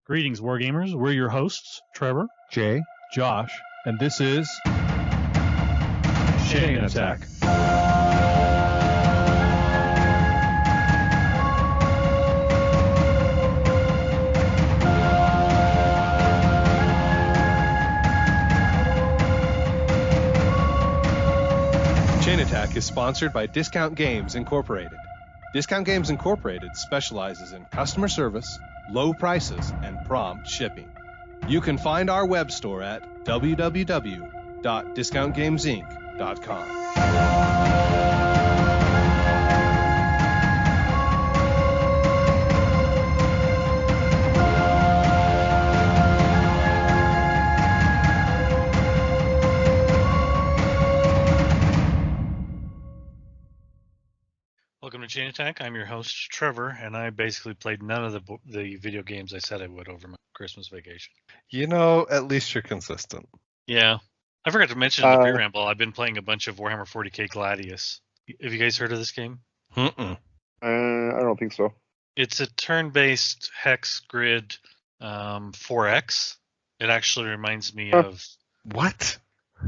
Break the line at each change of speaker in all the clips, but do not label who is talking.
Greetings, Wargamers. We're your hosts, Trevor,
Jay,
Josh, and this is Chain Attack.
Chain Attack is sponsored by Discount Games Incorporated. Discount Games Incorporated specializes in customer service, low prices, and prompt shipping. You can find our web store at www.discountgamesinc.com.
Welcome to Chain Attack. I'm your host, Trevor, and I basically played none of the video games I said I would over my Christmas vacation.
You know, at least you're consistent.
Yeah. I forgot to mention in the pre-ramble, I've been playing a bunch of Warhammer 40k Gladius. Have you guys heard of this game?
Mm-mm.
I don't think so.
It's a turn-based hex grid 4X. It actually reminds me of...
What?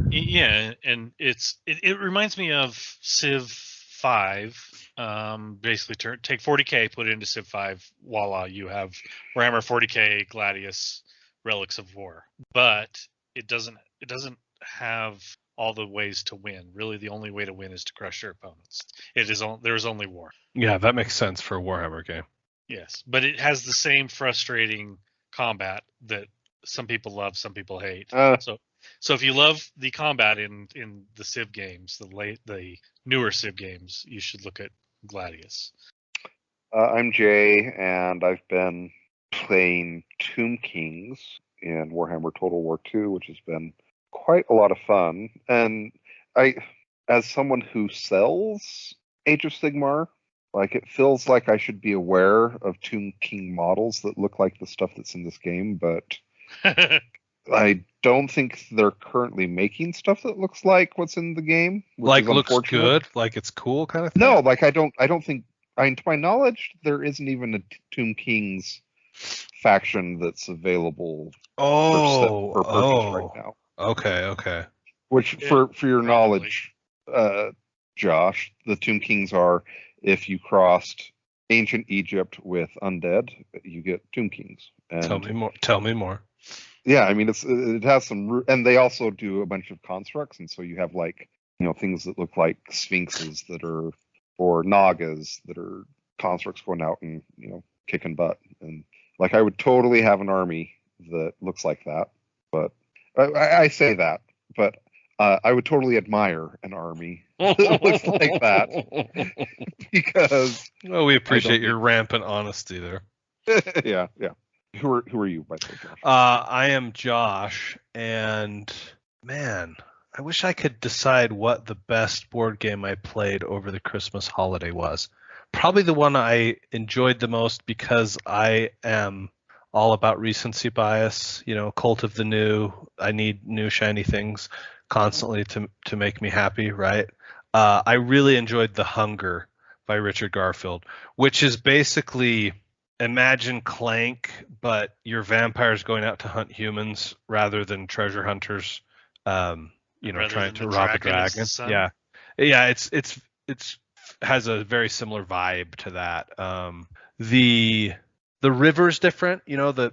Yeah, and it reminds me of Civ 5. Basically take 40k, put it into Civ 5, voila, you have Warhammer 40k Gladius Relics of War. But it doesn't have all the ways to win. Really, the only way to win is to crush your opponents. There is only war.
Yeah, that makes sense for a Warhammer game.
Yes, but it has the same frustrating combat that some people love, some people hate. So if you love the combat in the Civ games, the newer Civ games, you should look at Gladius.
I'm Jay, and I've been playing Tomb Kings in Warhammer Total War 2, which has been quite a lot of fun. And as someone who sells Age of Sigmar, it feels like I should be aware of Tomb King models that look like the stuff that's in this game, but I don't think they're currently making stuff that looks like what's in the game.
Like looks good, like it's cool kind of thing?
No, I don't think, to my knowledge, there isn't even a Tomb Kings faction that's available for purchase right now.
Okay.
Which, for your knowledge, Josh, the Tomb Kings are, if you crossed ancient Egypt with undead, you get Tomb Kings. And
Tell me more.
Yeah, I mean, it has some, and they also do a bunch of constructs, and so you have things that look like sphinxes that are, or nagas that are constructs going out and kicking butt, and I would totally have an army that looks like that. But I say that, but I would totally admire an army that looks like that because.
Well, we appreciate your rampant honesty there.
Yeah. Who are you, by the way, Josh?
I am Josh, and man, I wish I could decide what the best board game I played over the Christmas holiday was. Probably the one I enjoyed the most because I am all about recency bias, cult of the new. I need new shiny things constantly to make me happy, right? I really enjoyed The Hunger by Richard Garfield, which is basically... Imagine Clank, but your vampires going out to hunt humans rather than treasure hunters, trying to rob a dragon. Yeah, it's has a very similar vibe to that. The river's different. The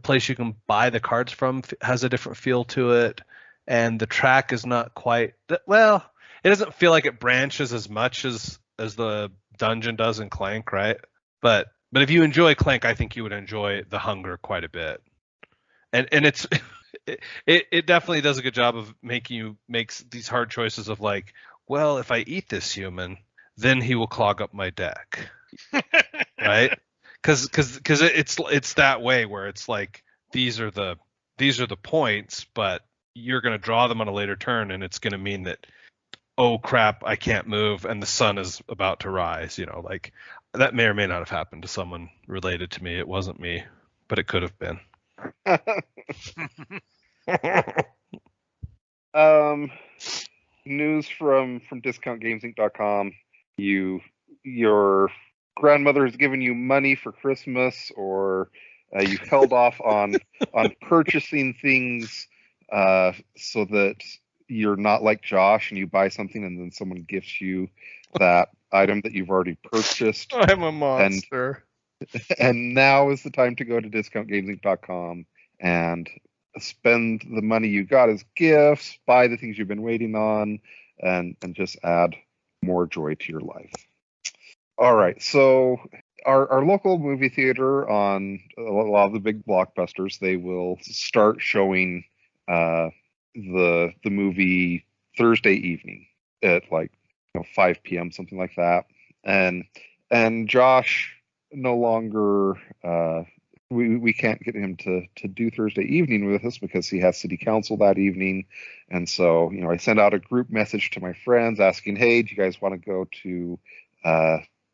place you can buy the cards from has a different feel to it, and the track is not quite well. It doesn't feel like it branches as much as the dungeon does in Clank, right? But if you enjoy Clank, I think you would enjoy The Hunger quite a bit. And it's it definitely does a good job of makes these hard choices of if I eat this human, then he will clog up my deck. Right? Cuz it's that way where it's these are the points, but you're going to draw them on a later turn, and it's going to mean that, oh crap, I can't move and the sun is about to rise, that may or may not have happened to someone related to me. It wasn't me, but it could have been.
News from discountgamesinc.com. Your grandmother has given you money for Christmas, or You held off on purchasing things so that you're not like Josh and you buy something and then someone gifts you that item that you've already purchased.
I'm a monster.
And now is the time to go to discountgaming.com and spend the money you got as gifts, buy the things you've been waiting on, and just add more joy to your life. All right, so our local movie theater, on a lot of the big blockbusters, they will start showing the movie Thursday evening at 5 p.m., something like that. And Josh no longer we can't get him to do Thursday evening with us because he has city council that evening. And so, I sent out a group message to my friends asking, hey, do you guys want to go to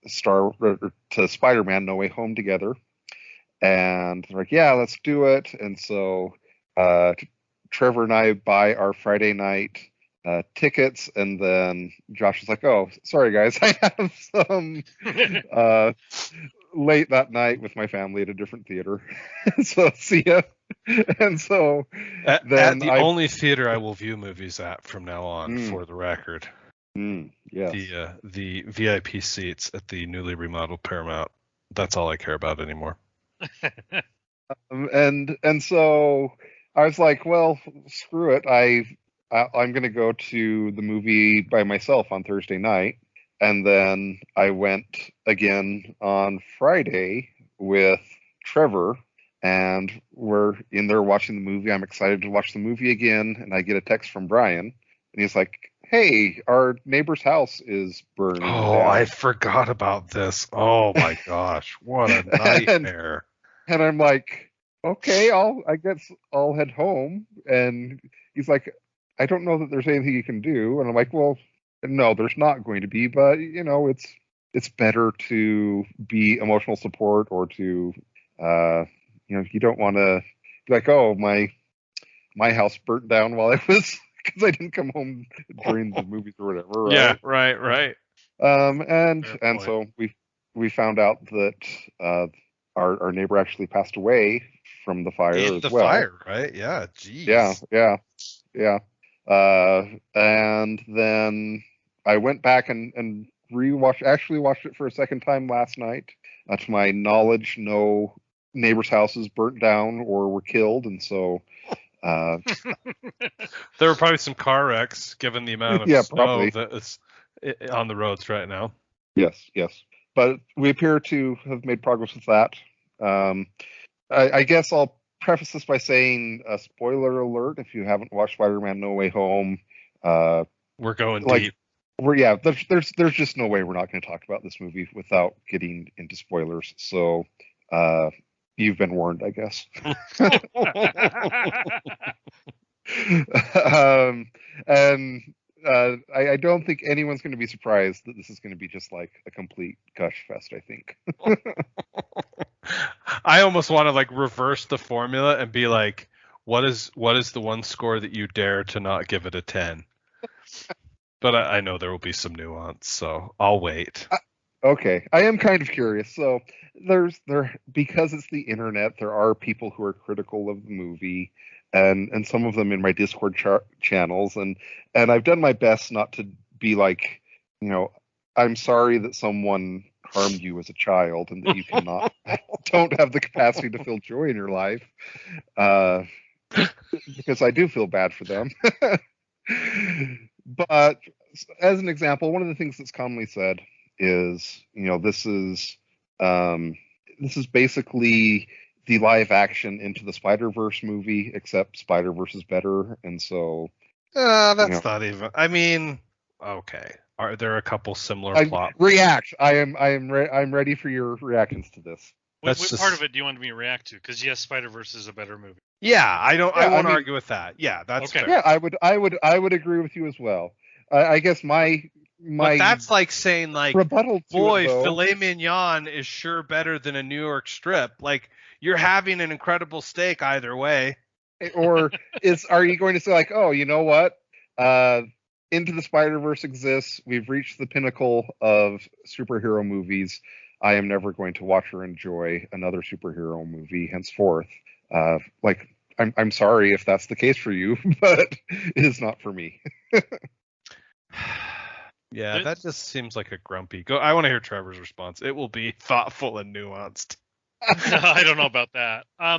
Spider-Man No Way Home together? And they're like, yeah, let's do it. And so Trevor and I buy our Friday night tickets, and then Josh is like, oh, sorry guys, I have some late that night with my family at a different theater. So see ya. And so
at the only theater I will view movies at from now on, for the record.
Yes.
The VIP seats at the newly remodeled Paramount. That's all I care about anymore.
And so I was like, well, screw it. I'm going to go to the movie by myself on Thursday night. And then I went again on Friday with Trevor, and we're in there watching the movie. I'm excited to watch the movie again. And I get a text from Brian, and he's like, hey, our neighbor's house is burning down.
I forgot about this. Oh my gosh, what a nightmare.
And I'm like, okay, I guess I'll head home. And he's like, I don't know that there's anything you can do. And I'm like, well, no, there's not going to be, but it's better to be emotional support, or to you don't want to be like, oh, my house burnt down while I was, because I didn't come home during the movies or whatever. Right?
Yeah, right.
And so we found out that our neighbor actually passed away from the fire as
the
well.
Fire, right? Yeah, geez.
Yeah. And then I went back and actually watched it for a second time last night. To my knowledge, no neighbors' houses burnt down or were killed, and so
there were probably some car wrecks given the amount of snow that is on the roads right now.
Yes. But we appear to have made progress with that. I guess I'll preface this by saying, spoiler alert, if you haven't watched Spider-Man No Way Home,
we're going deep.
There's just no way we're not going to talk about this movie without getting into spoilers. So you've been warned, I guess. I don't think anyone's going to be surprised that this is going to be just like a complete gush fest, I think.
I almost want to reverse the formula and be like, what is the one score that you dare to not give it a 10? But I know there will be some nuance, so I'll wait.
Okay, I am kind of curious. So because it's the internet, there are people who are critical of the movie, and some of them in my Discord channels, and I've done my best not to be like, I'm sorry that someone harmed you as a child and that you don't have the capacity to feel joy in your life, because I do feel bad for them. But as an example, one of the things that's commonly said is, this is basically the live action Into the Spider-Verse movie, except Spider-Verse is better. And so
that's not even, I mean, okay. Are there a couple similar plot?
React. I'm ready for your reactions to this.
What part of it do you want me to react to? Because yes, Spider-Verse is a better movie.
Yeah, I won't argue with that. Yeah, that's
okay.
Fair.
Yeah, I would agree with you as well. I guess my
but that's like saying
rebuttal.
Boy, filet mignon is sure better than a New York strip. You're having an incredible steak either way.
Or are you going to say oh, you know what? Into the Spider-Verse exists. We've reached the pinnacle of superhero movies. I am never going to watch or enjoy another superhero movie henceforth. Like, I'm sorry if that's the case for you, but it is not for me.
Yeah, that just seems like a grumpy. I want to hear Trevor's response. It will be thoughtful and nuanced.
I don't know about that. I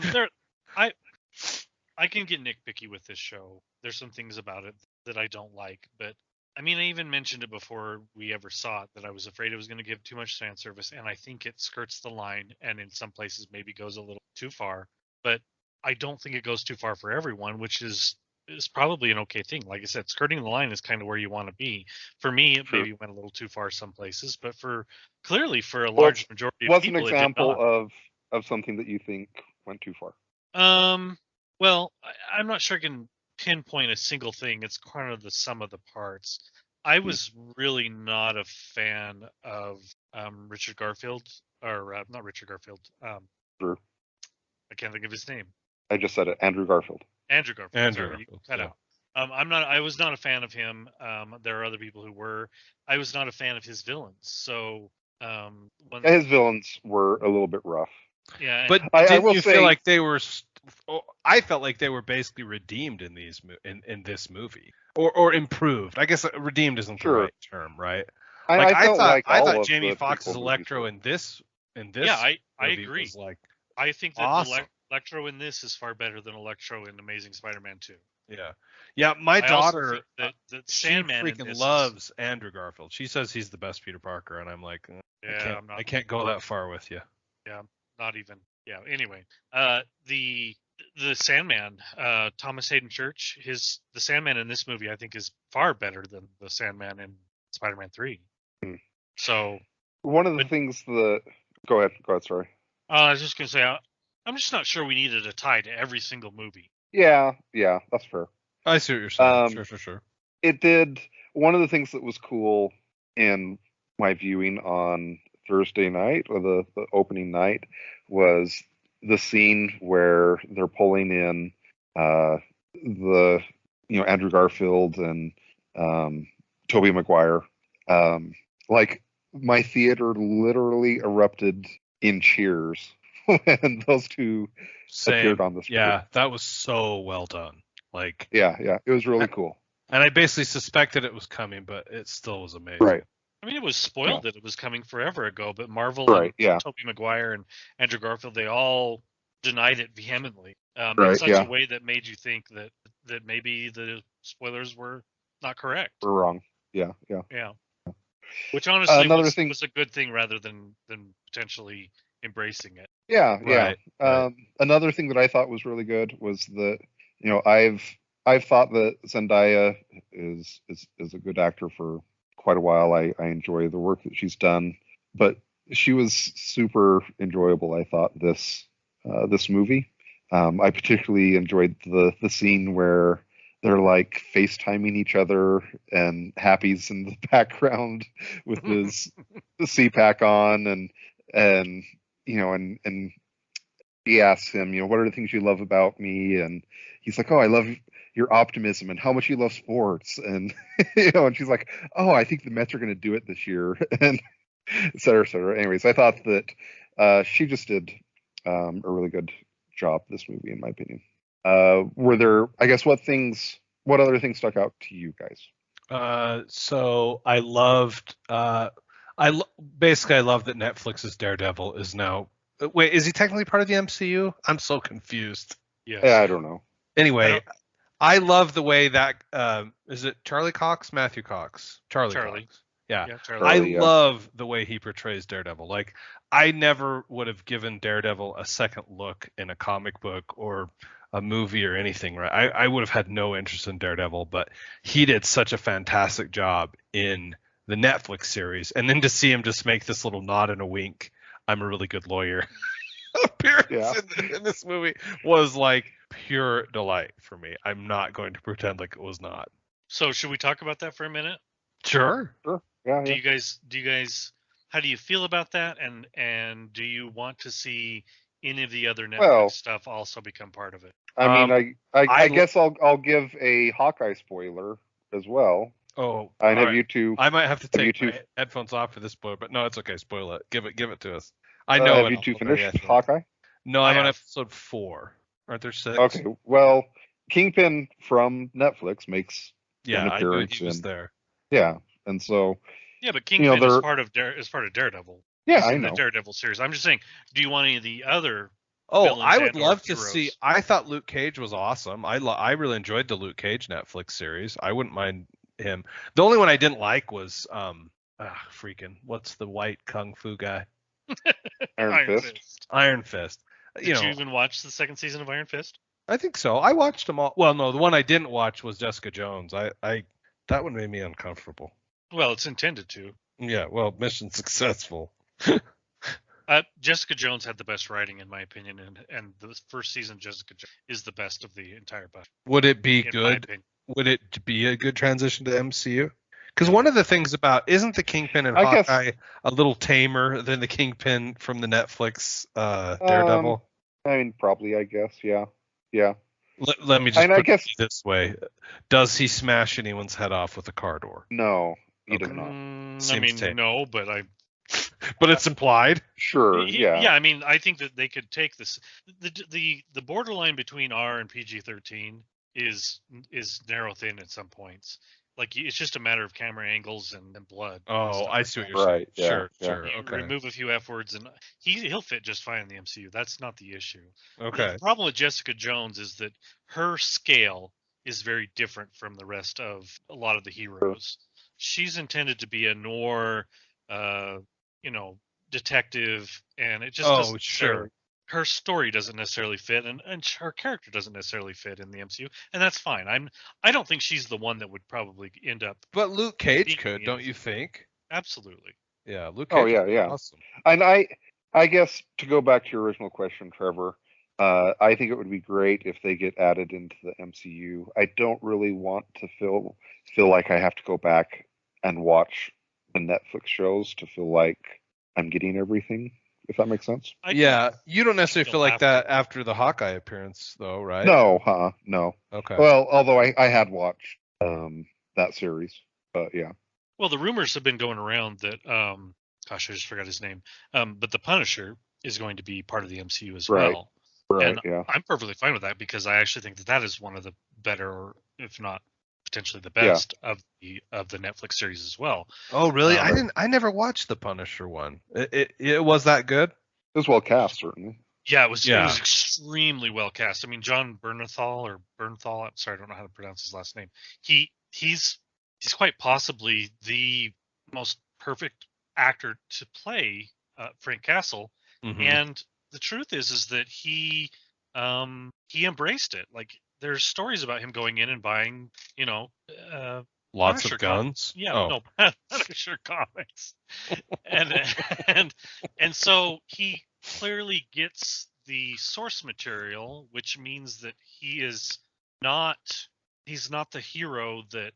can get nitpicky with this show. There's some things about it that I don't like, but I mean, I even mentioned it before we ever saw it that I was afraid it was going to give too much fan service, and I think it skirts the line, and in some places maybe goes a little too far. But I don't think it goes too far for everyone, which is probably an okay thing. Like I said, skirting the line is kind of where you want to be. For me, it maybe went a little too far some places, but clearly for a large majority of
what's
people,
an example of something that you think went too far?
Well, I'm not sure I can pinpoint a single thing. It's kind of the sum of the parts. I was really not a fan of Richard Garfield, or not Richard Garfield.
Sure.
I can't think of his name.
I just said it. Andrew Garfield.
Andrew Garfield.
Andrew
Sorry,
Garfield,
you cut out. I was not a fan of him. There are other people who were. I was not a fan of his villains. So
his villains were a little bit rough.
Yeah,
but didn't you feel like they were? I felt like they were basically redeemed in in this movie, or improved. I guess redeemed isn't the right term, right? I thought Jamie Foxx's Electro in this.
Yeah, I agree.
Was like,
I think that
awesome.
Electro in this is far better than Electro in Amazing Spider-Man 2.
Yeah. My daughter,
she
freaking loves Andrew Garfield. She says he's the best Peter Parker, and I'm like, I can't go that far with you.
Yeah, not even. Yeah. Anyway, the Sandman, Thomas Hayden Church, the Sandman in this movie, I think, is far better than the Sandman in Spider-Man 3. So
one of the things that go ahead, sorry.
I was just gonna say, I'm just not sure we needed a tie to every single movie.
Yeah, that's fair.
I see what you're saying. Sure.
It did. One of the things that was cool in my viewing on Thursday night, or the opening night, was the scene where they're pulling in Andrew Garfield and Tobey Maguire. Like, my theater literally erupted in cheers when those two appeared on the screen.
Yeah, that was so well done. Like,
yeah, it was really cool.
And I basically suspected it was coming, but it still was amazing.
Right.
I mean, it was spoiled that it was coming forever ago, but Marvel and Tobey Maguire and Andrew Garfield, they all denied it vehemently in such a way that made you think that maybe the spoilers were not correct.
We're wrong. Yeah.
Which honestly was a good thing rather than potentially embracing it.
Yeah. Right. Another thing that I thought was really good was that, I've thought that Zendaya is a good actor for quite a while. I enjoy the work that she's done, but she was super enjoyable, I thought, this movie. I particularly enjoyed the scene where they're like FaceTiming each other, and Happy's in the background with his CPAC on, and he asks him, what are the things you love about me? And he's like, oh, I love your optimism and how much you love sports. And, and she's like, oh, I think the Mets are going to do it this year. And et cetera, et cetera. Anyways, I thought that she just did a really good job this movie, in my opinion. Were there, I guess, what other things stuck out to you guys?
So I loved, I love that Netflix's Daredevil is now, wait, is he technically part of the MCU? I'm so confused.
Yes.
Yeah, I don't know.
Anyway, I love the way that, is it Charlie Cox? Matthew Cox? Charlie. Cox. Yeah. Charlie, I love the way he portrays Daredevil. Like, I never would have given Daredevil a second look in a comic book or a movie or anything, right? I would have had no interest in Daredevil, but he did such a fantastic job in the Netflix series. And then to see him just make this little nod and a wink, I'm a really good lawyer appearance in this movie was like pure delight for me. I'm not going to pretend like it was not.
So should we talk about that for a minute?
Sure.
Yeah.
Do you guys how do you feel about that, and do you want to see any of the other Netflix stuff also become part of it?
I mean, I guess I'll give a Hawkeye spoiler as well.
Oh,
And
all
have
right.
you two?
I might have to
you
take
two-
my headphones off for this spoiler, but no, it's okay. Spoil it. Give it to us. I know
have
it
you two
already, I
finished
think.
Hawkeye?
No,
I
I'm on
have.
episode 4. Aren't there 6?
Okay, well, Kingpin from Netflix makes
Yeah,
an
I knew
appearance
he was
in
there.
and so
Yeah, but
you know
Kingpin is
they're
part of Daredevil.
yeah,
He's
I
in the
know.
Daredevil series. I'm just saying, do you want any of the other
Oh,
villains
I would
and or
love to
heroes?
see. I thought Luke Cage was awesome. I really enjoyed the Luke Cage Netflix series. I wouldn't mind him. The only one I didn't like was freaking what's the white kung fu guy?
Iron Fist.
Iron Fist.
Did you even watch the second season of Iron Fist?
I think so. I watched them all. Well, no, the one I didn't watch was Jessica Jones. I that one made me uncomfortable.
Well, it's intended to.
Yeah, well, mission successful.
Jessica Jones had the best writing, in my opinion, and the first season of Jessica Jones is the best of the entire bunch.
Would it be
in my
good?
opinion.
Would it be a good transition to MCU? Because one of the things about isn't the Kingpin and
I guess-
Hawkeye a little tamer than the Kingpin from the Netflix Daredevil?
I mean, probably. I guess. Yeah.
Let me just
And I
put
guess-
it this way: does he smash anyone's head off with a car door?
No, he
Okay.
does not.
I
Seems
mean,
tame.
no, but
But it's implied.
Sure. Yeah.
I mean, I think that they could take this. The borderline between R and PG-13 is narrow thin at some points. Like it's just a matter of camera angles and blood. and
Oh,
stuff
I
like
see what
that.
you're saying.
Right, yeah,
Sure,
yeah.
sure.
You
Okay.
remove a few F words and he'll fit just fine in the MCU. That's not the issue.
Okay.
The problem with Jessica Jones is that her scale is very different from the rest of a lot of the heroes. She's intended to be a noir, detective, and it just
Oh,
doesn't
sure.
necessarily- her story doesn't necessarily fit, and her character doesn't necessarily fit in the MCU, and that's fine. I don't think she's the one that would probably end up.
But Luke Cage
Being
could,
the
don't
MCU.
you think?
Absolutely.
Yeah, Luke Cage.
Oh, yeah,
would be
yeah.
Awesome.
And I guess to go back to your original question, Trevor, I think it would be great if they get added into the MCU. I don't really want to feel like I have to go back and watch the Netflix shows to feel like I'm getting everything. If that makes sense.
Yeah, you don't necessarily
don't
feel like
have
that
to.
after the Hawkeye appearance, though, right?
No, no.
Okay.
Well, although I had watched that series, but yeah.
Well, the rumors have been going around that, gosh, I just forgot his name. But the Punisher is going to be part of the MCU as
Right.
well.
Right,
And
yeah.
I'm perfectly fine with that because I actually think that is one of the better, or if not potentially the best of the Netflix series as well.
Oh, really?
Um,
I never watched the Punisher one. It was that good?
It was well cast, certainly.
Yeah, it was
Yeah.
extremely well cast. I mean, John Bernthal. I'm sorry, I don't know how to pronounce his last name. He's quite possibly the most perfect actor to play Frank Castle.
Mhm.
And the truth is that he embraced it. Like there's stories about him going in and buying,
Lots
Punisher
of guns.
Yeah,
Oh.
no, Punisher comics, and so he clearly gets the source material, which means that he's not the hero that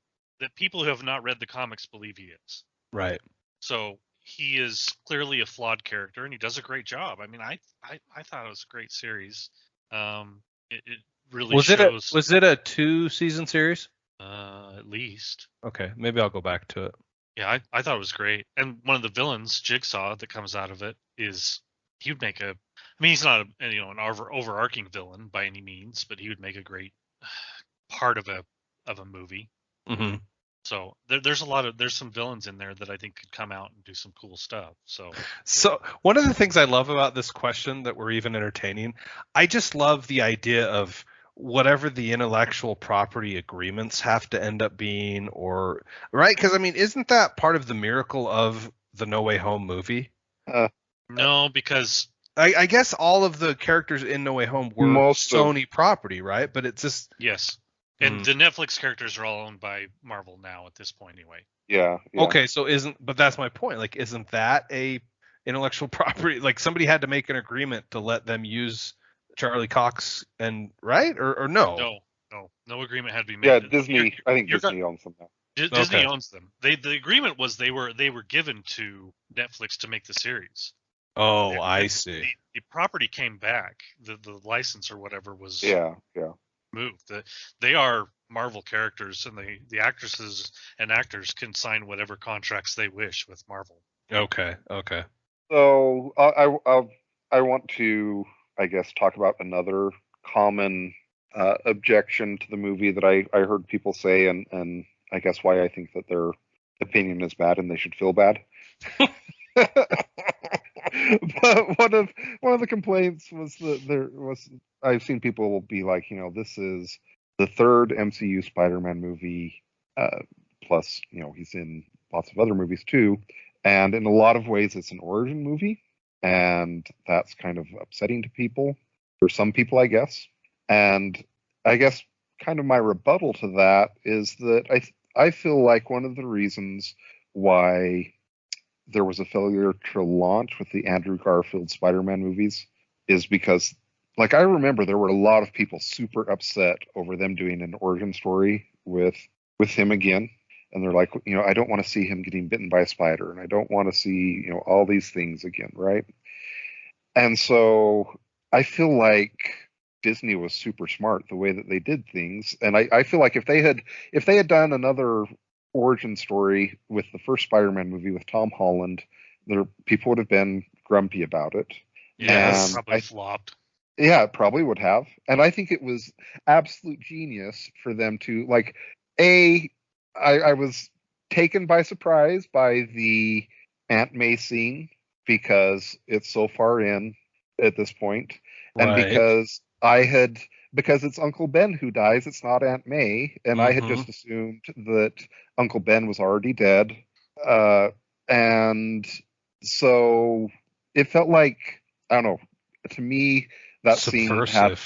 people who have not read the comics believe he is.
Right.
So he is clearly a flawed character, and he does a great job. I mean, I thought it was a great series. It really shows.
Was it a 2-season series?
At least.
Okay, maybe I'll go back to it.
Yeah, I thought it was great. And one of the villains, Jigsaw, that comes out of it is he would make a. I mean, he's not an overarching villain by any means, but he would make a great part of a movie.
Mm-hmm.
So there's some villains in there that I think could come out and do some cool stuff. So
one of the things I love about this question that we're even entertaining, I just love the idea of whatever the intellectual property agreements have to end up being, or right? Because I mean, isn't that part of the miracle of the No Way Home movie?
no, because
I guess all of the characters in No Way Home were Sony property, right? But it's just
yes. And the Netflix characters are all owned by Marvel now at this point, anyway.
Yeah.
Okay, so but that's my point. Like, isn't that a intellectual property? Like, somebody had to make an agreement to let them use Charlie Cox, and right or no?
No agreement had to be made.
Yeah, Disney. I think Disney owns them now.
Disney owns them. The agreement was they were given to Netflix to make the series.
Oh, I see.
The property came back. The license or whatever was
Yeah.
moved. They are Marvel characters, and the actresses and actors can sign whatever contracts they wish with Marvel.
Okay.
So I want to, I guess, talk about another common objection to the movie that I heard people say, and I guess why I think that their opinion is bad and they should feel bad. But one of the complaints was that I've seen people be like, this is the third MCU Spider-Man movie, plus he's in lots of other movies too, and in a lot of ways it's an origin movie, and that's kind of upsetting to people, for some people, I guess. And I guess kind of my rebuttal to that is that I feel like one of the reasons why there was a failure to launch with the Andrew Garfield Spider-Man movies is because, like, I remember there were a lot of people super upset over them doing an origin story with him again. And they're like, I don't want to see him getting bitten by a spider, and I don't want to see, all these things again, right? And so I feel like Disney was super smart the way that they did things. And I feel like if they had done another origin story with the first Spider-Man movie with Tom Holland, people would have been grumpy about it.
Yes, probably flopped.
Yeah, it probably would have. And I think it was absolute genius for them to, like, I was taken by surprise by the Aunt May scene because it's so far in at this point, and because it's Uncle Ben who dies, it's not Aunt May, and I had just assumed that Uncle Ben was already dead, and so it felt like, I don't know, to me that scene had,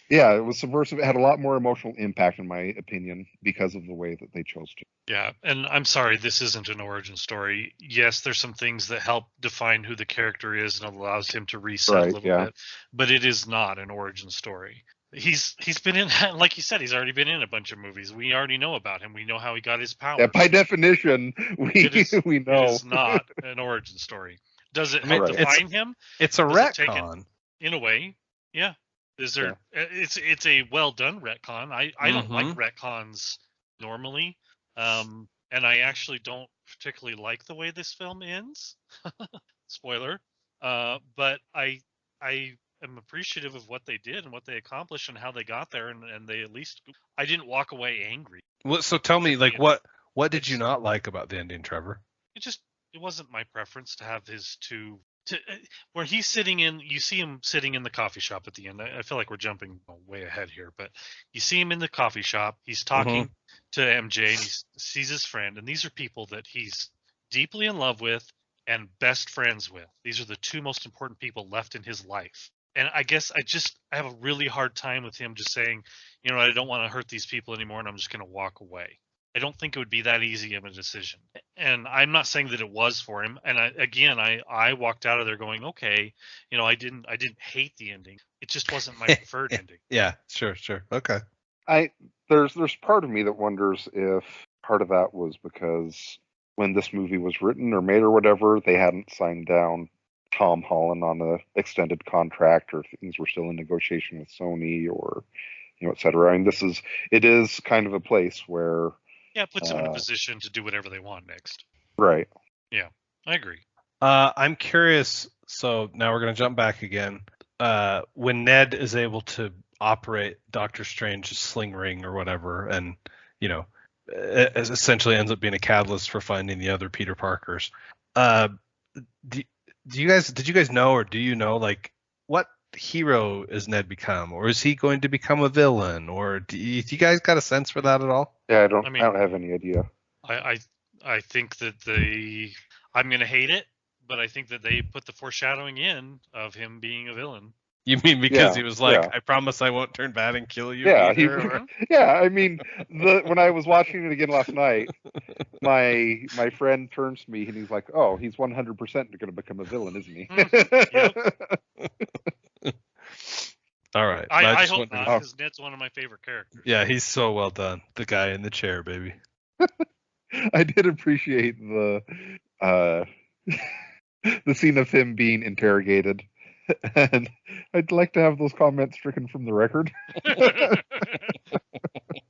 it was subversive. It had a lot more emotional impact, in my opinion, because of the way that they chose to.
Yeah, and I'm sorry, this isn't an origin story. Yes, there's some things that help define who the character is and allows him to reset a little bit, but it is not an origin story. He's been in, like you said, he's already been in a bunch of movies. We already know about him. We know how he got his powers.
Yeah, by definition, we know.
It is not an origin story. Does it help define him?
It's a retcon.
In a way, yeah. Is there? Yeah. It's a well done retcon. I don't like retcons normally, and I actually don't particularly like the way this film ends. Spoiler. But I am appreciative of what they did and what they accomplished and how they got there, and they at least, I didn't walk away angry.
Well, so tell me, like, what did you not like about the ending, Trevor?
It wasn't my preference to have his two. Where he's sitting in, you see him sitting in the coffee shop at the end. I feel like we're jumping way ahead here, but you see him in the coffee shop. He's talking to MJ, and he sees his friend, and these are people that he's deeply in love with and best friends with. These are the two most important people left in his life. And I guess I have a really hard time with him just saying, I don't want to hurt these people anymore, and I'm just going to walk away. I don't think it would be that easy of a decision. And I'm not saying that it was for him. And I walked out of there going, okay, I didn't hate the ending. It just wasn't my preferred ending.
Yeah, sure. Okay.
There's part of me that wonders if part of that was because when this movie was written or made or whatever, they hadn't signed down Tom Holland on an extended contract, or things were still in negotiation with Sony, or et cetera. I mean, it is kind of a place where,
it puts them in a position to do whatever they want next.
Right.
Yeah, I agree.
I'm curious. So now we're going to jump back again. When Ned is able to operate Doctor Strange's sling ring or whatever, and it essentially ends up being a catalyst for finding the other Peter Parkers. Did you guys know, or do you know, like, what hero is Ned become, or is he going to become a villain, or do you guys got a sense for that at all?
Yeah, I don't have any idea.
I think that I'm going to hate it, but I think that they put the foreshadowing in of him being a villain.
You mean because he was like, I promise I won't turn bad and kill you?
Yeah, I mean, when I was watching it again last night, my friend turns to me and he's like, "Oh, he's 100% going to become a villain, isn't he?"
All right.
I hope not, because Ned's one of my favorite characters.
Yeah, he's so well done. The guy in the chair, baby.
I did appreciate the scene of him being interrogated. And I'd like to have those comments stricken from the record.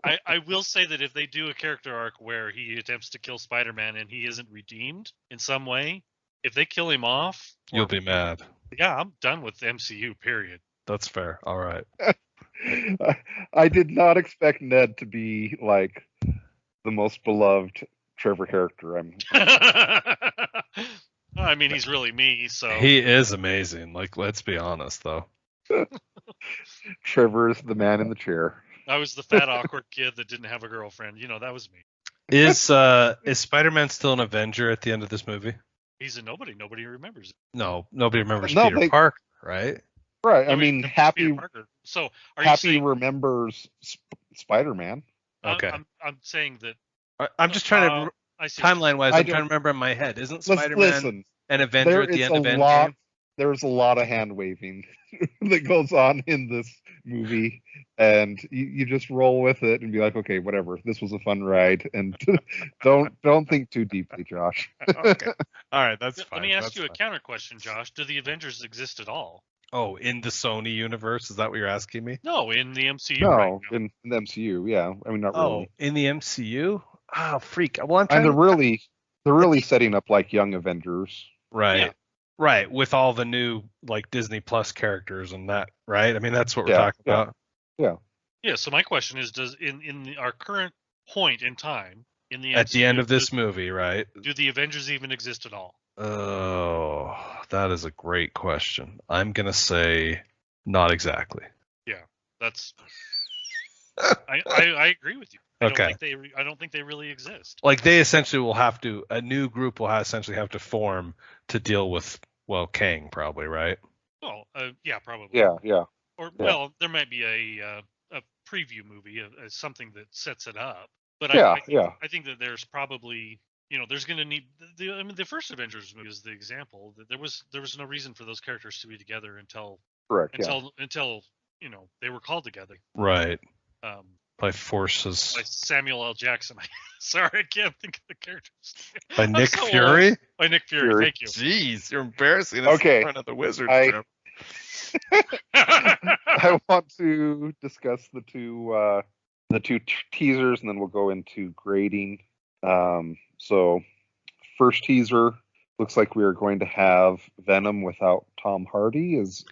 I I will say that if they do a character arc where he attempts to kill Spider-Man and he isn't redeemed in some way, if they kill him off,
You'll be mad.
Yeah, I'm done with the MCU. Period.
That's fair. All right.
I did not expect Ned to be like the most beloved Trevor character.
I mean, he's really me, so
He is amazing. Like, let's be honest, though.
Trevor is the man in the chair.
I was the fat, awkward kid that didn't have a girlfriend. That was me.
Is Spider-Man still an Avenger at the end of this movie?
He's a nobody. Nobody remembers it.
No, nobody remembers
No,
Peter Parker, right?
Right. I
Nobody
mean,
remembers
Happy
Peter Parker. So are you saying?
remembers Spider-Man.
Okay.
I'm saying that.
I'm just trying to
I see.
timeline-wise.
I
I'm trying to
don't-
remember in my head. Isn't
Listen,
Spider-Man an Avenger at the end of Endgame?
There's a lot of hand waving that goes on in this movie, and you just roll with it and be like, okay, whatever. This was a fun ride, and don't think too deeply, Josh.
Okay. All right, that's fine.
Let me ask
that's
you a
fine.
counter question, Josh. Do the Avengers exist at all?
Oh, in the Sony universe? Is that what you're asking me?
No, in the MCU.
No,
right now.
in the MCU, yeah. I mean, not
Oh,
really.
in the MCU? Oh, freak. Well, I'm trying
And
to...
they're really setting up like young Avengers.
Right.
Yeah.
Right, with all the new like Disney Plus characters and that, right? I mean, that's what we're
Yeah,
talking
yeah.
about.
Yeah. So my question is, does our current point in time in the
At the end
MCU,
of this movie, right?
do the Avengers even exist at all?
Oh, that is a great question. I'm going to say not exactly.
That's. I agree with you.
Okay.
I don't think they really exist.
Like they essentially will have to, a new group will essentially have to form to deal with, well, Kang probably, right?
Well, yeah, probably.
Yeah.
Or
Yeah.
well, there might be a preview movie, something that sets it up. But
Yeah,
I think that there's probably there's going to need the first Avengers movie is the example that there was no reason for those characters to be together until
Correct. Yeah.
they were called together.
Right.
Um,
By forces.
by Samuel L. Jackson. Sorry, I can't think of the characters.
By
I'm
Nick
so old.
Fury?
By Nick Fury.
Fury.
Thank you.
Jeez, you're embarrassing us
Okay,
in front of the wizard.
I want to discuss the two teasers, and then we'll go into grading. So, first teaser looks like we are going to have Venom without Tom Hardy. Is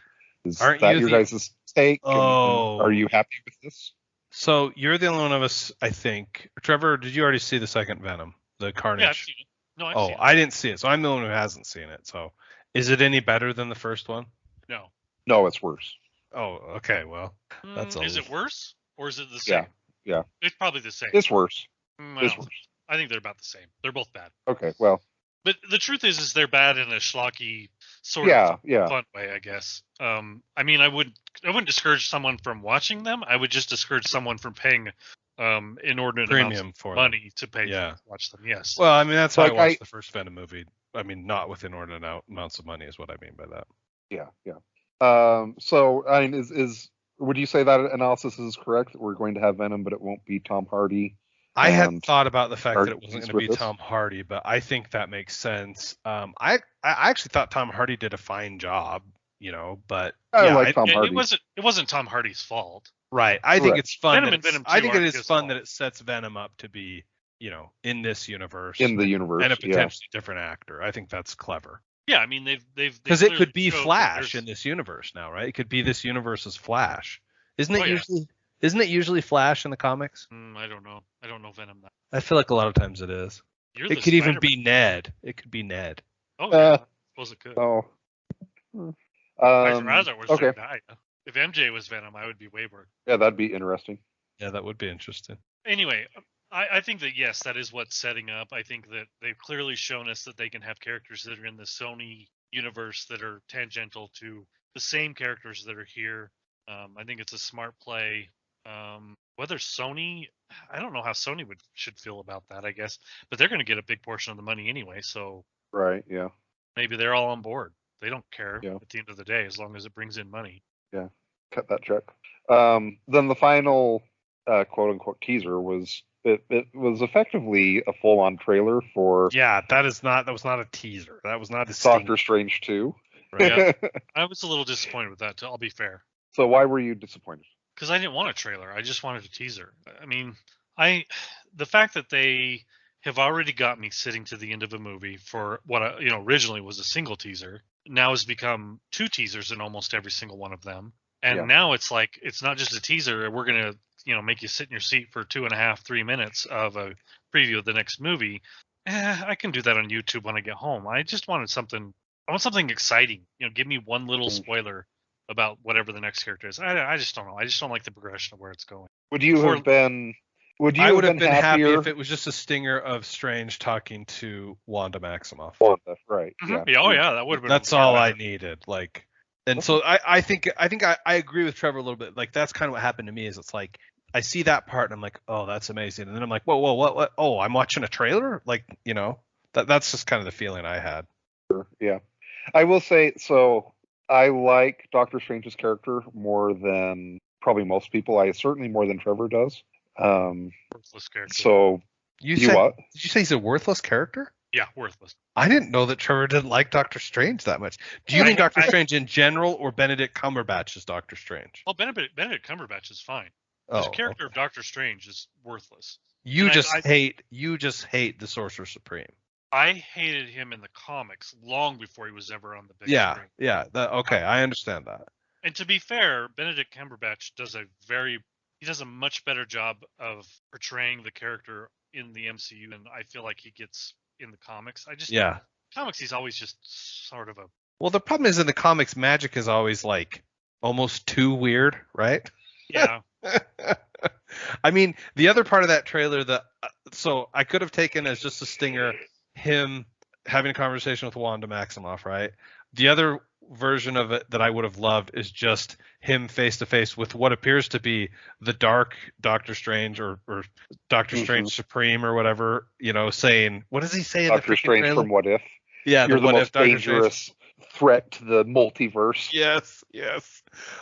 Aren't
that
you
your
the-
guys' take? And
Oh.
are you happy with this?
So you're the only one of us, I think. Trevor, did you already see the second Venom, the Carnage?
Yeah, I've seen it. No, I've
Oh,
seen it.
I didn't see it, so I'm the one who hasn't seen it. So, is it any better than the first one?
No.
No, it's worse.
Oh, okay. Well, that's
Is
a-
it worse or is it the same?
Yeah.
It's probably the same.
It's worse.
Well,
It's worse.
I think they're about the same. They're both bad.
Okay. Well,
But the truth is they're bad in a schlocky sort
yeah,
of
yeah.
fun way, I guess. I mean, I wouldn't discourage someone from watching them. I would just discourage someone from paying inordinate amounts
premium
of
for
money to pay
Yeah.
to watch them. Yes.
Well, I mean, that's how
Like,
I watched
I-
the first Venom movie. I mean, not with inordinate amounts of money is what I mean by that.
Yeah. So, I mean, would you say that analysis is correct? That we're going to have Venom, but it won't be Tom Hardy?
I had
And
thought about the fact that it
Hardy's
wasn't going to
with
be
us?
Tom Hardy, but I think that makes sense. I actually thought Tom Hardy did a fine job, but
I
yeah,
like Tom
Yeah,
Hardy.
it wasn't Tom Hardy's fault.
right. I think
Correct.
it's fun.
Venom
that
and Venom
I
2
think it
aren't
is
his
fun
fault.
that it sets Venom up to be, in this universe
in the universe.
and a
yeah.
potentially different actor. I think that's clever.
Yeah, I mean they've
Because it
clearly
could be
showed that
Flash
there's-
in this universe now, right? It could be this universe's Flash. Isn't it
Oh, yeah.
usually? Isn't it usually Flash in the comics?
I don't know. I don't know Venom.
I feel like a lot of times it is.
You're
It
the
could even
Spider-Man.
be Ned. It could be Ned.
Oh yeah, I suppose it could.
Oh.
I'd rather was
okay.
Zendaya. If MJ was Venom, I would be way more.
Yeah, that'd be interesting.
Yeah, that would be interesting.
Anyway, I think that yes, that is what's setting up. I think that they've clearly shown us that they can have characters that are in the Sony universe that are tangential to the same characters that are here. I think it's a smart play. Whether Sony, I don't know how Sony should feel about that. I guess, but they're going to get a big portion of the money anyway, so
Right. Yeah.
maybe they're all on board. They don't care
Yeah.
at the end of the day as long as it brings in money.
Cut that check. Then the final quote unquote teaser was it was effectively a full on trailer for
Yeah, that was not a teaser. That was not a
Doctor Strange 2.
Right.
I was a little disappointed with that. I'll be fair.
So why were you disappointed?
Because I didn't want a trailer. I just wanted a teaser. I mean, The fact that they have already got me sitting to the end of a movie for what originally was a single teaser, now has become 2 teasers in almost every single one of them. And now it's like, it's not just a teaser. We're going to, make you sit in your seat for 2.5, 3 minutes of a preview of the next movie. I can do that on YouTube when I get home. I want something exciting. Give me one little spoiler about whatever the next character is. I just don't know. I just don't like the progression of where it's going.
Would you have been
happy
happier
if it was just a stinger of Strange talking to Wanda Maximoff.
Wanda, right?
Mm-hmm. Yeah, that would have been.
That's all I needed. Like, and so I think I agree with Trevor a little bit. Like, that's kind of what happened to me. Is it's like I see that part and I'm like, oh, that's amazing, and then I'm like, whoa, what? Oh, I'm watching a trailer. Like, that's just kind of the feeling I had.
Sure, yeah. I will say, so I like Doctor Strange's character more than probably most people. Certainly more than Trevor does.
Worthless character.
So
Did you say he's a worthless character?
Yeah, worthless.
I didn't know that Trevor didn't like Doctor Strange that much. Do you mean Doctor Strange in general, or Benedict Cumberbatch as Doctor Strange?
Well, Benedict Cumberbatch is fine. The character of Doctor Strange is worthless.
You just hate the Sorcerer Supreme.
I hated him in the comics long before he was ever on the big screen.
Yeah. I understand that.
And to be fair, Benedict Cumberbatch does a much better job of portraying the character in the MCU than I feel like he gets in the comics. Comics, he's always just sort of a.
Well, the problem is in the comics, magic is always like almost too weird, right?
Yeah.
I mean, the other part of that trailer so I could have taken as just a stinger him having a conversation with Wanda Maximoff, right? The other version of it that I would have loved is just him face to face with what appears to be the dark Doctor Strange or Doctor Strange Supreme or whatever, saying, what does he say?
Doctor Strange from What If?
Yeah,
you're the most dangerous threat to the multiverse.
Yes.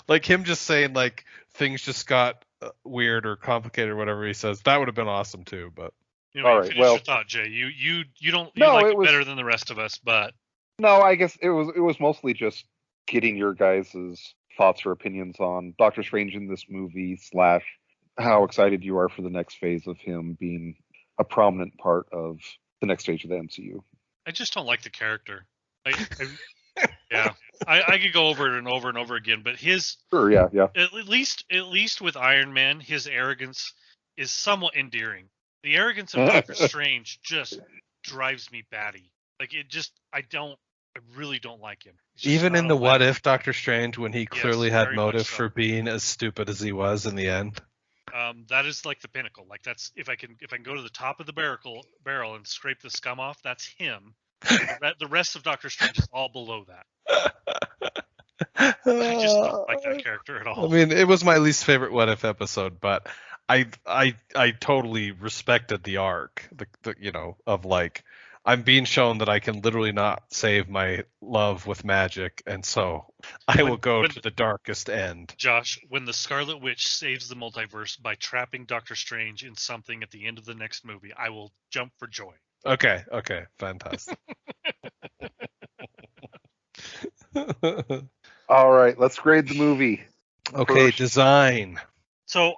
Like him just saying like things just got weird or complicated or whatever he says. That would have been awesome too, but.
All right. Well, your thought, Jay. You don't like it better than the rest of us, but.
No, I guess it was mostly just getting your guys' thoughts or opinions on Doctor Strange in this movie / how excited you are for the next phase of him being a prominent part of the next stage of the MCU.
I just don't like the character. I could go over it and over and over again, but his At least with Iron Man, his arrogance is somewhat endearing. The arrogance of Doctor Strange just drives me batty. Like I really don't like him.
Even in the What If Doctor Strange, when he clearly had motive for being as stupid as he was in the end.
That is like the pinnacle. Like that's if I can go to the top of the barrel and scrape the scum off, that's him. The rest of Doctor Strange is all below that. I just don't like that character at all.
I mean, it was my least favorite What If episode, but I totally respected the arc, of like, I'm being shown that I can literally not save my love with magic, and so I will go to the darkest end.
Josh, when the Scarlet Witch saves the multiverse by trapping Doctor Strange in something at the end of the next movie, I will jump for joy.
Okay, fantastic.
All right, let's grade the movie.
Okay, first. Design.
So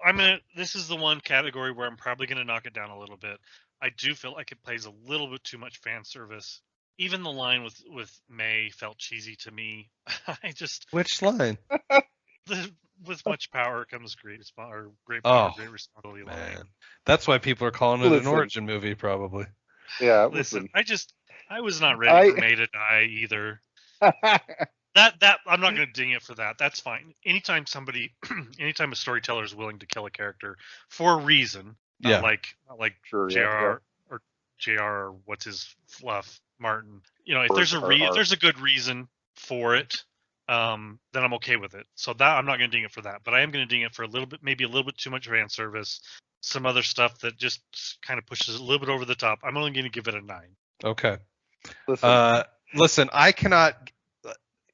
this is the one category where I'm probably gonna knock it down a little bit. I do feel like it plays a little bit too much fan service. Even the line with May felt cheesy to me.
Which line?
With much power comes great power, great responsibility.
Man. That's why people are calling it an origin movie, probably.
Yeah.
Listen, I was not ready for May to die either. That I'm not going to ding it for that. That's fine. Anytime a storyteller is willing to kill a character for a reason, not like
sure,
JR or JR or what's his fluff Martin. If there's a good reason for it, then I'm okay with it. So that I'm not going to ding it for that, but I am going to ding it for maybe a little bit too much fan service. Some other stuff that just kind of pushes it a little bit over the top. I'm only going to give it a 9.
Okay. Listen, I cannot.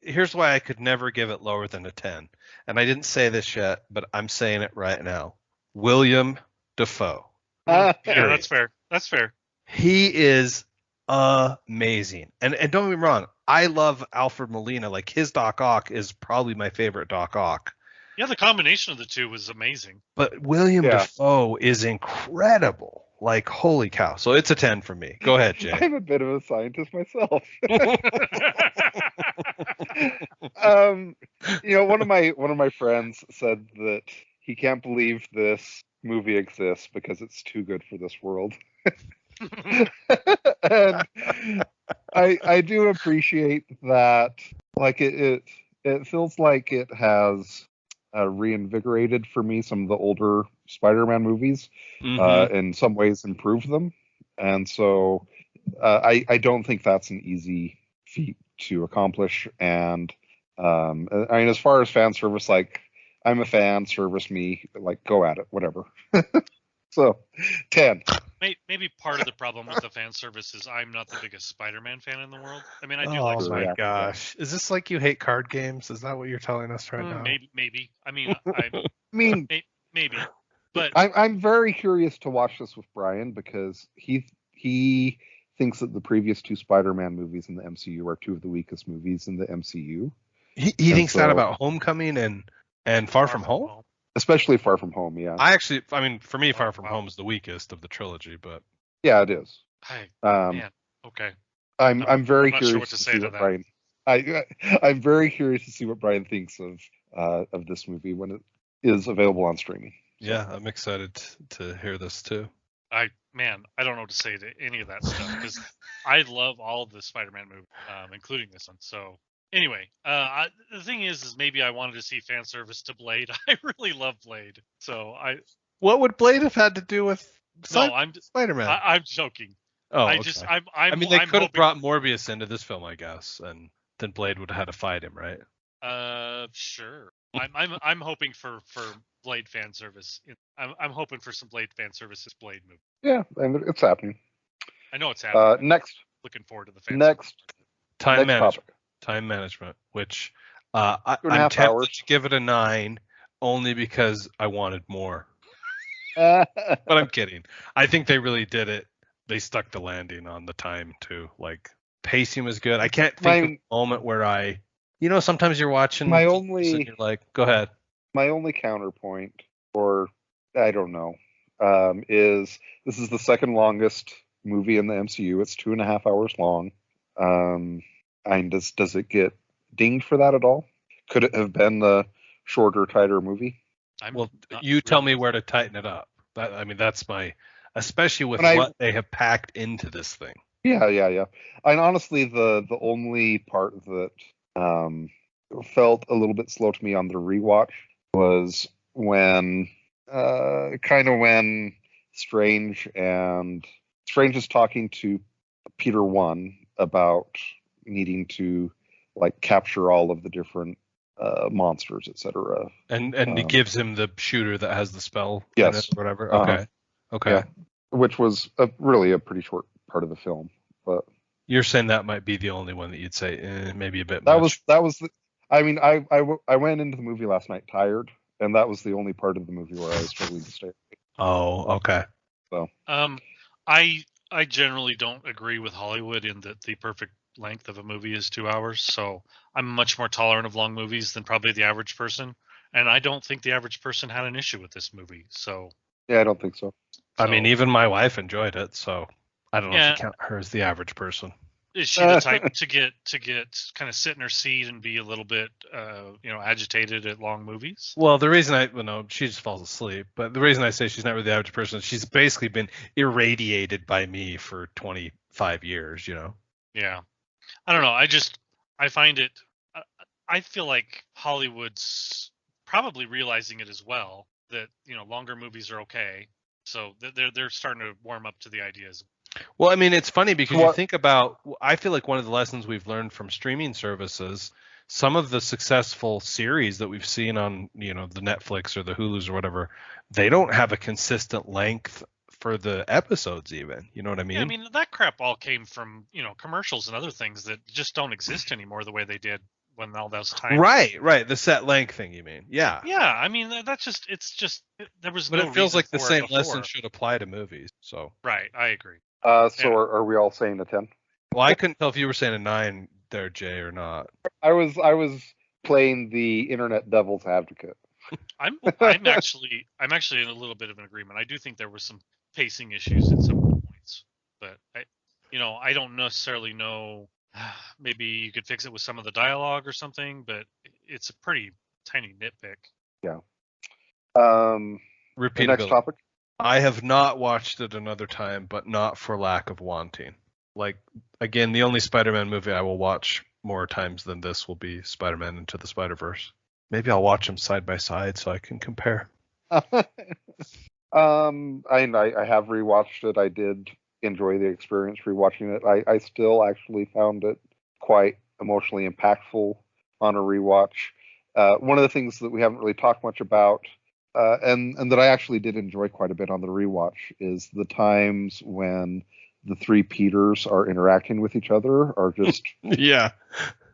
Here's why I could never give it lower than a 10. And I didn't say this yet, but I'm saying it right now. William Dafoe.
Yeah, that's fair. That's fair.
He is amazing. And don't get me wrong, I love Alfred Molina. Like, his Doc Ock is probably my favorite Doc Ock.
Yeah, the combination of the two was amazing.
But William
Yeah.
Dafoe is incredible. Like, holy cow. So it's a 10 for me. Go ahead, Jay.
I'm a bit of a scientist myself. One of my friends said that he can't believe this movie exists because it's too good for this world. And I do appreciate that. Like it feels like it has reinvigorated for me some of the older Spider-Man movies, in some ways improved them, and so I don't think that's an easy feat to accomplish. And I mean, as far as fan service, like I'm a fan, service me, like go at it, whatever. So 10.
Maybe part of the problem with the fan service is I'm not the biggest Spider-Man fan in the world. I mean, I do
Oh
like
my
Spider-Man.
gosh. Is this like you hate card games? Is that what you're telling us right now?
Maybe. I mean,
I mean,
maybe. But
I'm very curious to watch this with Brian because he thinks that the previous two Spider-Man movies in the MCU are two of the weakest movies in the MCU.
He thinks that about Homecoming and Far From Home?
Especially Far From Home, yeah.
I mean, for me, Far From Home is the weakest of the trilogy, but
yeah, it is.
Man, okay.
I'm very
not
curious
sure what to say
see
to
what
that.
Brian. I'm very curious to see what Brian thinks of this movie when it is available on streaming. So.
Yeah, I'm excited to hear this too.
I don't know what to say to any of that stuff because I love all of the Spider-Man movies, including this one. So anyway, the thing is maybe I wanted to see fan service to Blade. I really love Blade, so
What would Blade have had to do with
I'm
Spider-Man?
I'm joking.
Oh,
I
okay.
just
I mean, they could have brought Morbius into this film, I guess, and then Blade would have had to fight him, right?
Sure. I'm hoping for Blade fan service. I'm hoping for some Blade fan service this Blade movie.
Yeah, and it's happening.
I know it's happening.
Next.
Looking forward to the fan
next
time management.
Topic.
Time management, which I'm
2.5
tempted
hours.
to give it a 9 only because I wanted more. But I'm kidding. I think they really did it. They stuck the landing on the time too. Like pacing was good. I can't think of a moment where sometimes you're watching and you're like, go ahead.
My only counterpoint, or I don't know, is this is the second longest movie in the MCU. It's 2.5 hours long. And does it get dinged for that at all? Could it have been the shorter, tighter movie?
You tell me where to tighten it up. That's my, especially with what they have packed into this thing.
Yeah. And honestly, the only part that felt a little bit slow to me on the rewatch was when Strange is talking to Peter 1 about needing to like capture all of the different monsters, etc.
And he gives him the shooter that has the spell.
Yes.
Or whatever. Okay. Yeah.
Which was really a pretty short part of the film, but
you're saying that might be the only one that you'd say maybe a bit.
That was I went into the movie last night tired, and that was the only part of the movie where I was struggling to stay awake.
Oh, okay.
So
I generally don't agree with Hollywood in that the perfect length of a movie is 2 hours. So I'm much more tolerant of long movies than probably the average person, and I don't think the average person had an issue with this movie. So
yeah, I don't think so.
I mean, even my wife enjoyed it, so I don't know if you count her as the average person.
Is she the type to get kind of sit in her seat and be a little bit, agitated at long movies?
Well, the reason she just falls asleep. But the reason I say she's not really the average person is she's basically been irradiated by me for 25 years,
Yeah. I don't know. I find it, I feel like Hollywood's probably realizing it as well, that, longer movies are okay. So they're starting to warm up to the ideas.
Well, I mean, it's funny because you think about, I feel like one of the lessons we've learned from streaming services, some of the successful series that we've seen on, the Netflix or the Hulus or whatever, they don't have a consistent length for the episodes even. You know what I mean?
Yeah, I mean, that crap all came from, commercials and other things that just don't exist anymore the way they did when all those times.
Right. The set length thing, you mean? Yeah.
Yeah, I mean, there was
but
no
it feels like the same
before.
lesson should apply to movies. So.
Right, I agree.
Are we all saying a 10?
Well, I couldn't tell if you were saying a 9 there, Jay, or not.
I was playing the internet devil's advocate.
I'm actually in a little bit of an agreement. I do think there were some pacing issues at some points, but I don't necessarily know. Maybe you could fix it with some of the dialogue or something, but it's a pretty tiny nitpick.
Yeah. The next
Repeatability.
topic.
I have not watched it another time, but not for lack of wanting. Like, again, the only Spider-Man movie I will watch more times than this will be Spider-Man Into the Spider-Verse. Maybe I'll watch them side by side so I can compare.
I have rewatched it. I did enjoy the experience rewatching it. I still actually found it quite emotionally impactful on a rewatch. One of the things that we haven't really talked much about, and that I actually did enjoy quite a bit on the rewatch, is the times when the three Peters are interacting with each other are just
Yeah.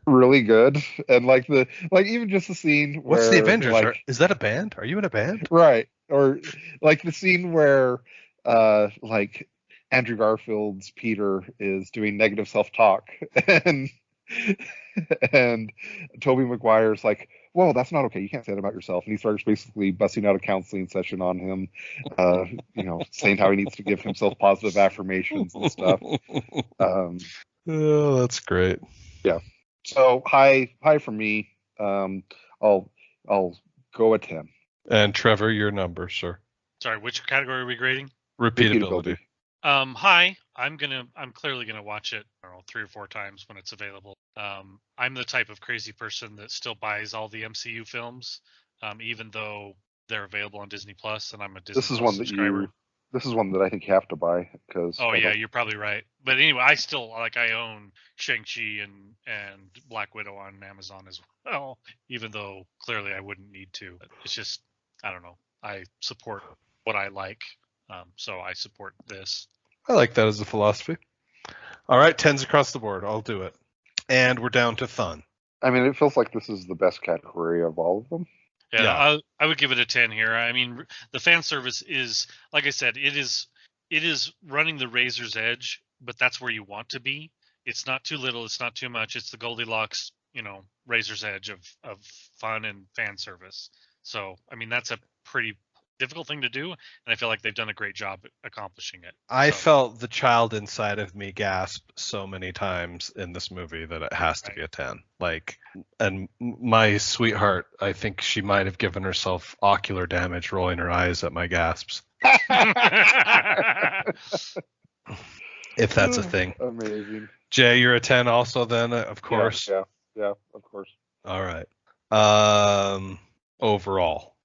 really good. And even just the scene where
What's the Avengers? Is that a band? Are you in a band?
Right. Or like the scene where like Andrew Garfield's Peter is doing negative self-talk and Tobey Maguire's like, whoa, that's not okay. You can't say that about yourself. And he starts basically busting out a counseling session on him, saying how he needs to give himself positive affirmations and stuff.
Oh, that's great.
Yeah. So high for me. I'll go a 10.
And Trevor, your number, sir.
Sorry, which category are we grading?
Repeatability.
High. I'm clearly gonna watch it, I don't know, 3 or 4 times when it's available. I'm the type of crazy person that still buys all the MCU films, even though they're available on Disney Plus, and I'm a Disney Plus subscriber.
This is one that I think you have to buy because.
Oh yeah, you're probably right. But anyway, I still I own Shang-Chi and Black Widow on Amazon as well, even though clearly I wouldn't need to. It's just, I don't know. I support what I like, so I support this.
I like that as a philosophy. All right, 10s across the board. I'll do it. And we're down to Thun.
I mean, it feels like this is the best category of all of them.
Yeah. I would give it a 10 here. I mean, the fan service is, like I said, it is running the razor's edge, but that's where you want to be. It's not too little, it's not too much. It's the Goldilocks, razor's edge of fun and fan service. So, I mean, that's a pretty difficult thing to do, and I feel like they've done a great job accomplishing it.
I felt the child inside of me gasp so many times in this movie that it has to be a 10. And my sweetheart, I think she might have given herself ocular damage rolling her eyes at my gasps. If that's a thing.
Amazing.
Jay, you're a 10 also then, of course.
Yeah, of course.
All right. Overall.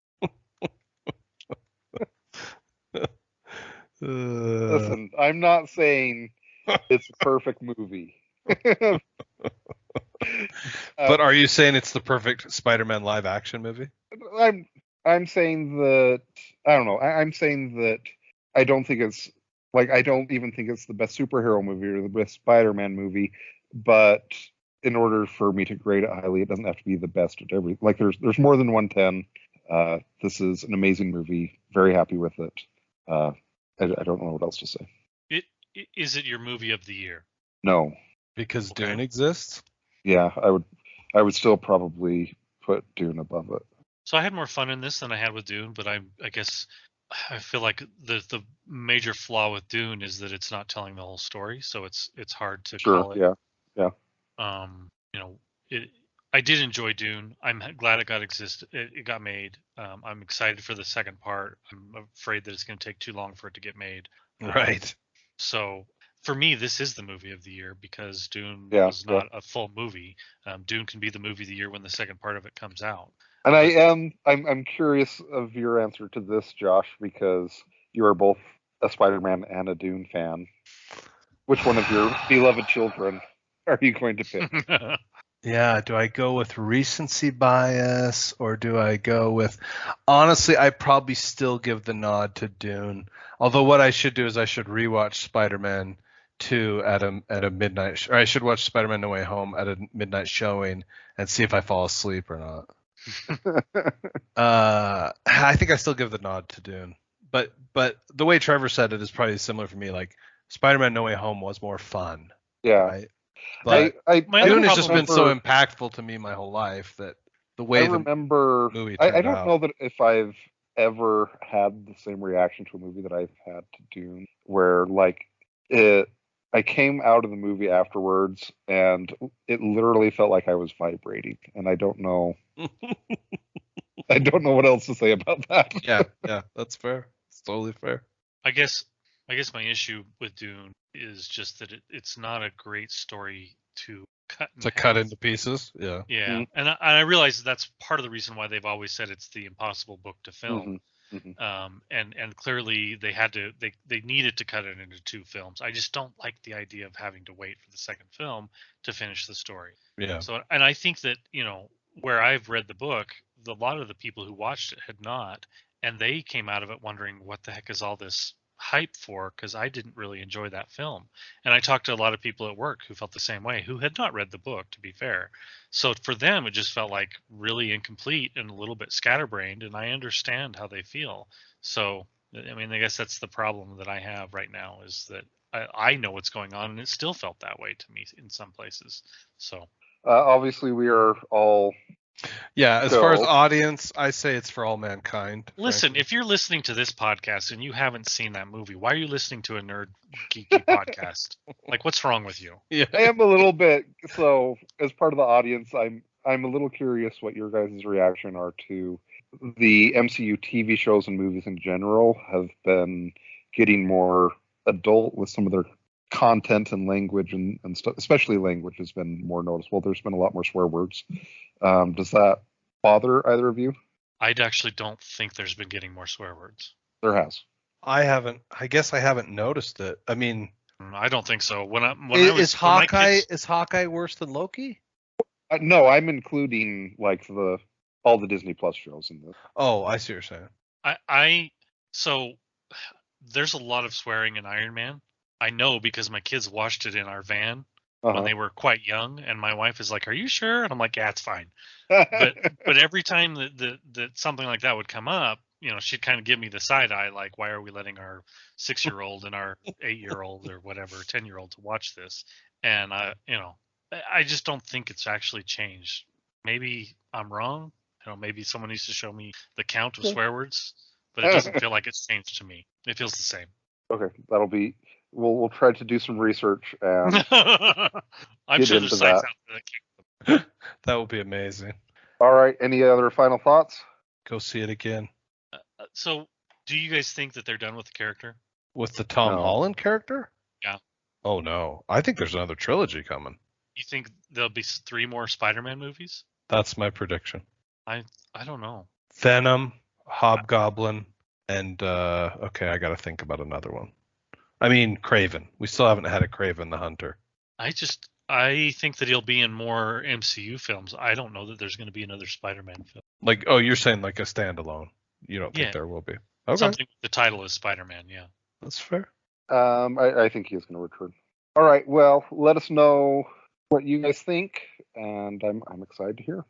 Listen, I'm not saying it's a perfect movie.
But are you saying it's the perfect Spider-Man live action movie?
I'm saying that I don't know. I'm saying that I don't think it's I don't even think it's the best superhero movie or the best Spider-Man movie. But in order for me to grade it highly, it doesn't have to be the best at every. There's more than 110. This is an amazing movie. Very happy with it. I don't know what else to say.
Is it your movie of the year?
No.
Because Dune exists?
Yeah, I would still probably put Dune above it.
So I had more fun in this than I had with Dune, but I guess I feel like the major flaw with Dune is that it's not telling the whole story, so it's hard to call it.
Yeah.
I did enjoy Dune. I'm glad it got made. I'm excited for the second part. I'm afraid that it's going to take too long for it to get made.
Right.
So for me, this is the movie of the year because Dune was not a full movie. Dune can be the movie of the year when the second part of it comes out.
And I'm curious of your answer to this, Josh, because you are both a Spider-Man and a Dune fan. Which one of your beloved children are you going to pick?
Yeah, do I go with recency bias or do I go with... Honestly, I probably still give the nod to Dune. Although what I should do is I should rewatch Spider-Man 2 at a midnight... Or I should watch Spider-Man No Way Home at a midnight showing and see if I fall asleep or not. I think I still give the nod to Dune. But the way Trevor said it is probably similar for me. Like, Spider-Man No Way Home was more fun.
Yeah.
Right? But
Dune
has just been so impactful to me my whole life that the way
I
the
remember.
movie
I
turned
don't
out.
know that if I've ever had the same reaction to a movie that I've had to Dune, where like it. I came out of the movie afterwards, and it literally felt like I was vibrating, and I don't know. I don't know what else to say about that.
Yeah, that's fair. It's totally fair.
I guess my issue with Dune is just that it's not a great story to cut in
To
half.
cut into pieces. Yeah.
Yeah,
Mhm.
and I realize that's part of the reason why they've always said it's the impossible book to film. And clearly they needed to cut it into 2 films. I just don't like the idea of having to wait for the second film to finish the story.
Yeah.
So, and I think that, where I've read the book, a lot of the people who watched it had not, and they came out of it wondering what the heck is all this hype for, because I didn't really enjoy that film. And I talked to a lot of people at work who felt the same way, who had not read the book, to be fair. So for them, it just felt like really incomplete and a little bit scatterbrained, and I understand how they feel. So, I mean, I guess that's the problem that I have right now, is that I know what's going on, and it still felt that way to me in some places. So,
Obviously, we are all.
Yeah, as far as
Go.
audience, I say it's for all mankind.
listen,
frankly.
if you're listening to this podcast and you haven't seen that movie, why are you listening to a nerd geeky podcast? Like, what's wrong with you?
Yeah.
I am a little bit. So, as part of the audience, I'm a little curious what your guys' reaction are to the MCU TV shows and movies in general have been getting more adult with some of their content and language and stuff, especially language has been more noticeable. There's been a lot more swear words. Does that bother either of you?
I actually don't think there's been getting more swear words.
There has.
I guess I haven't noticed it. I mean,
I don't think so.
is Hawkeye worse than Loki?
No, I'm including like all the Disney Plus shows in this.
Oh, I see what you're saying.
So there's a lot of swearing in Iron Man. I know because my kids watched it in our van when they were quite young, and my wife is like, "Are you sure?" And I'm like, "Yeah, it's fine." But every time that something like that would come up, she'd kind of give me the side eye, like, "Why are we letting our 6-year-old and our 8-year-old or whatever 10-year-old to watch this?" And I just don't think it's actually changed. Maybe I'm wrong. Maybe someone needs to show me the count of swear words, but it doesn't feel like it's changed to me. It feels the same.
Okay, that'll be. We'll try to do some research and
I'm
get
sure
into
there's sites
that.
out there that can.
That would be amazing.
All right. Any other final thoughts?
Go see it again.
So, do you guys think that they're done with the character?
With the Tom
No.
Holland character?
Yeah.
Oh no. I think there's another trilogy coming.
You think there'll be 3 more Spider-Man movies?
That's my prediction.
I don't know.
Venom, Hobgoblin, and okay, I gotta think about another one. I mean Kraven. We still haven't had a Kraven the Hunter.
I think that he'll be in more MCU films. I don't know that there's going to be another Spider-Man film.
Like, oh, you're saying like a standalone. You don't
Yeah.
think there will be. Okay.
Something with the title is Spider-Man, yeah.
That's fair.
I think he is going to return. All right. Well, let us know what you guys think, and I'm excited to hear.